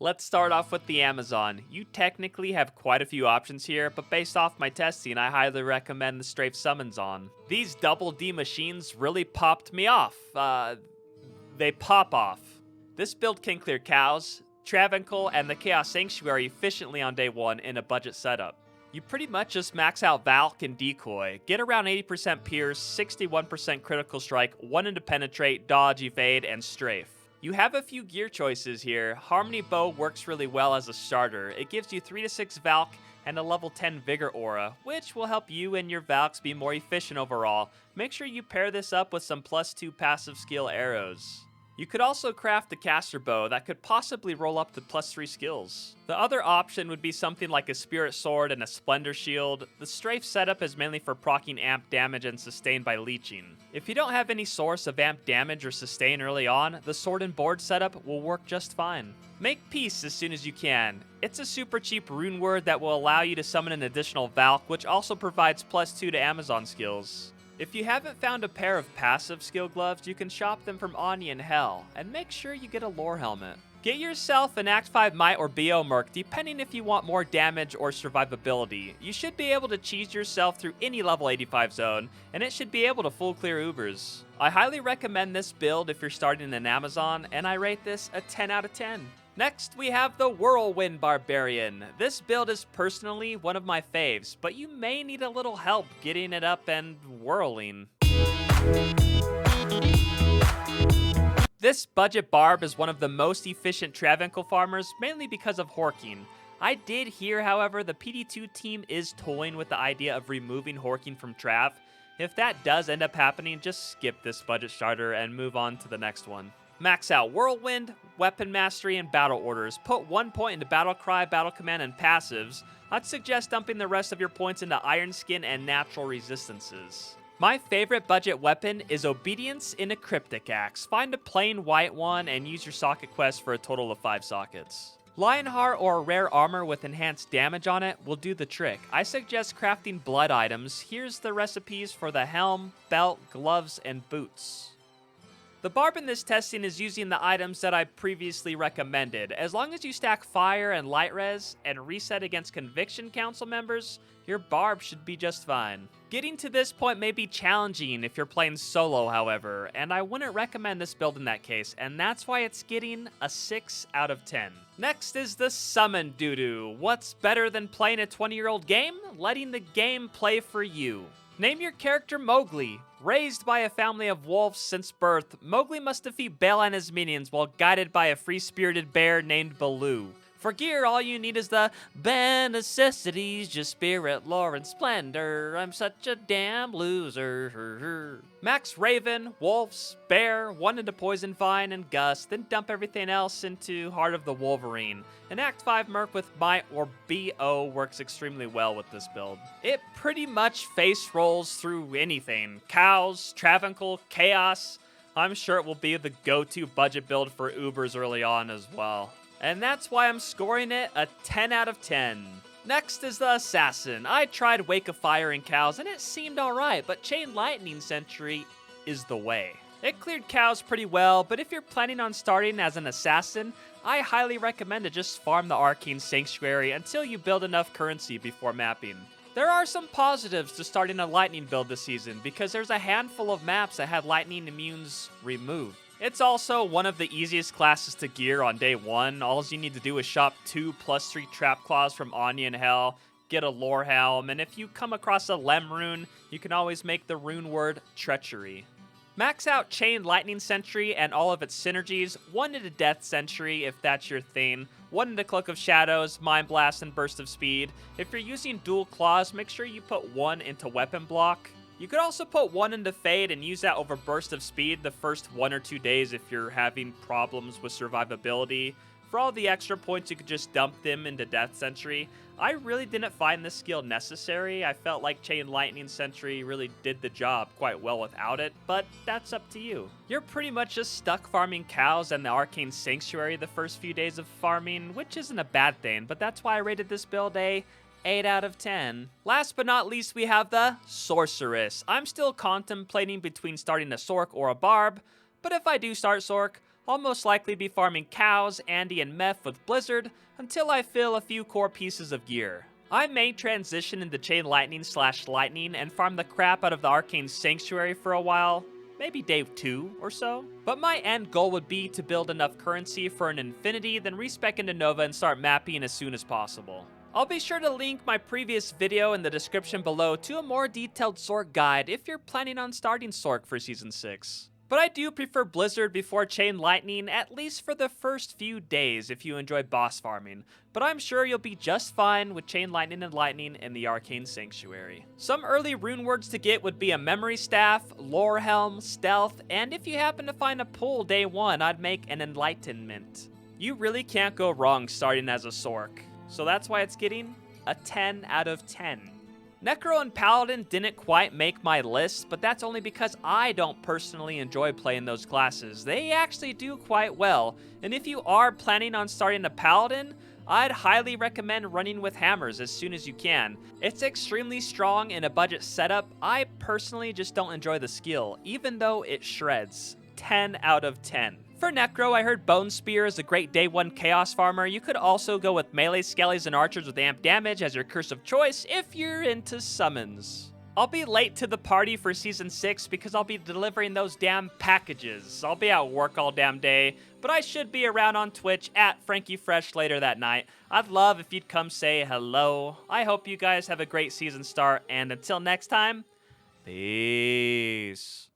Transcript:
Let's start off with the Amazon. You technically have quite a few options here, but based off my testing, I highly recommend the Strafe Summons on. These double D machines really popped me off. They pop off. This build can clear cows, Travancore, and the Chaos Sanctuary efficiently on day 1 in a budget setup. You pretty much just max out Valk and Decoy, get around 80% Pierce, 61% Critical Strike, 1 into Penetrate, Dodge, Evade, and Strafe. You have a few gear choices here. Harmony Bow works really well as a starter. It gives you 3 to 6 Valk and a level 10 Vigor Aura, which will help you and your Valks be more efficient overall. Make sure you pair this up with some +2 passive skill arrows. You could also craft the Caster Bow that could possibly roll up to +3 skills. The other option would be something like a Spirit Sword and a Splendor Shield. The Strafe setup is mainly for proccing amp damage and sustain by leeching. If you don't have any source of amp damage or sustain early on, the Sword and Board setup will work just fine. Make Peace as soon as you can. It's a super cheap rune word that will allow you to summon an additional Valk, which also provides +2 to Amazon skills. If you haven't found a pair of passive skill gloves, you can shop them from Anya and Hell, and make sure you get a lore helmet. Get yourself an Act 5 Might or BO Merc, depending if you want more damage or survivability. You should be able to cheese yourself through any level 85 zone, and it should be able to full clear Ubers. I highly recommend this build if you're starting an Amazon, and I rate this a 10 out of 10. Next, we have the Whirlwind Barbarian. This build is personally one of my faves, but you may need a little help getting it up and whirling. This budget barb is one of the most efficient Travancore farmers, mainly because of horking. I did hear, however, the PD2 team is toying with the idea of removing horking from Trav. If that does end up happening, just skip this budget starter and move on to the next one. Max out Whirlwind, Weapon Mastery, and Battle Orders. Put 1 point into Battle Cry, Battle Command, and Passives. I'd suggest dumping the rest of your points into Iron Skin and Natural Resistances. My favorite budget weapon is Obedience in a Cryptic Axe. Find a plain white one and use your socket quest for a total of 5 sockets. Lionheart or rare armor with enhanced damage on it will do the trick. I suggest crafting blood items. Here's the recipes for the helm, belt, gloves, and boots. The barb in this testing is using the items that I previously recommended. As long as you stack fire and light res and reset against conviction council members, your barb should be just fine. Getting to this point may be challenging if you're playing solo, however, and I wouldn't recommend this build in that case, and that's why it's getting a 6 out of 10. Next is the Summon Doodoo. What's better than playing a 20-year-old game? Letting the game play for you. Name your character Mowgli. Raised by a family of wolves since birth, Mowgli must defeat Bela and his minions while guided by a free-spirited bear named Baloo. For gear, all you need is the bare necessities, just spirit, lore, and splendor. I'm such a damn loser. Max Raven, Wolves, Bear, 1 into Poison Vine and Gust, then dump everything else into Heart of the Wolverine. An Act 5 Merc with Might or BO works extremely well with this build. It pretty much face rolls through anything. Cows, Travancore, Chaos. I'm sure it will be the go-to budget build for Ubers early on as well. And that's why I'm scoring it a 10 out of 10. Next is the Assassin. I tried Wake of Fire and Cows and it seemed alright, but Chain Lightning Sentry is the way. It cleared cows pretty well, but if you're planning on starting as an Assassin, I highly recommend to just farm the Arcane Sanctuary until you build enough currency before mapping. There are some positives to starting a Lightning build this season, because there's a handful of maps that had Lightning immunes removed. It's also one of the easiest classes to gear on day 1. All you need to do is shop 2 +3 Trap Claws from Anya and Hell, get a Lore Helm, and if you come across a Lem rune, you can always make the rune word Treachery. Max out Chain Lightning Sentry and all of its synergies, 1 into Death Sentry if that's your thing, 1 into Cloak of Shadows, Mind Blast, and Burst of Speed. If you're using dual claws, make sure you put 1 into Weapon Block. You could also put 1 into Fade and use that over Burst of Speed the first 1 or 2 days if you're having problems with survivability. For all the extra points, you could just dump them into Death Sentry. I really didn't find this skill necessary. I felt like Chain Lightning Sentry really did the job quite well without it, but that's up to you. You're pretty much just stuck farming cows and the Arcane Sanctuary the first few days of farming, which isn't a bad thing, but that's why I rated this build a 8 out of 10. Last but not least, we have the Sorceress. I'm still contemplating between starting a Sorc or a Barb, but if I do start Sorc, I'll most likely be farming cows, Andy, and Meph with Blizzard until I fill a few core pieces of gear. I may transition into Chain Lightning / Lightning and farm the crap out of the Arcane Sanctuary for a while, maybe day 2 or so. But my end goal would be to build enough currency for an Infinity, then respec into Nova and start mapping as soon as possible. I'll be sure to link my previous video in the description below to a more detailed Sorc guide if you're planning on starting Sorc for Season 6. But I do prefer Blizzard before Chain Lightning, at least for the first few days if you enjoy boss farming, but I'm sure you'll be just fine with Chain Lightning and Lightning in the Arcane Sanctuary. Some early rune words to get would be a Memory Staff, Lore Helm, Stealth, and if you happen to find a pull day 1, I'd make an Enlightenment. You really can't go wrong starting as a Sorc, so that's why it's getting a 10 out of 10. Necro and Paladin didn't quite make my list, but that's only because I don't personally enjoy playing those classes. They actually do quite well, and if you are planning on starting a Paladin, I'd highly recommend running with hammers as soon as you can. It's extremely strong in a budget setup. I personally just don't enjoy the skill, even though it shreds. 10 out of 10. For Necro, I heard Bone Spear is a great day 1 Chaos Farmer. You could also go with melee skellies and archers with amp damage as your curse of choice if you're into summons. I'll be late to the party for Season 6 because I'll be delivering those damn packages. I'll be at work all damn day, but I should be around on Twitch at FrankieFresh later that night. I'd love if you'd come say hello. I hope you guys have a great season start, and until next time, peace.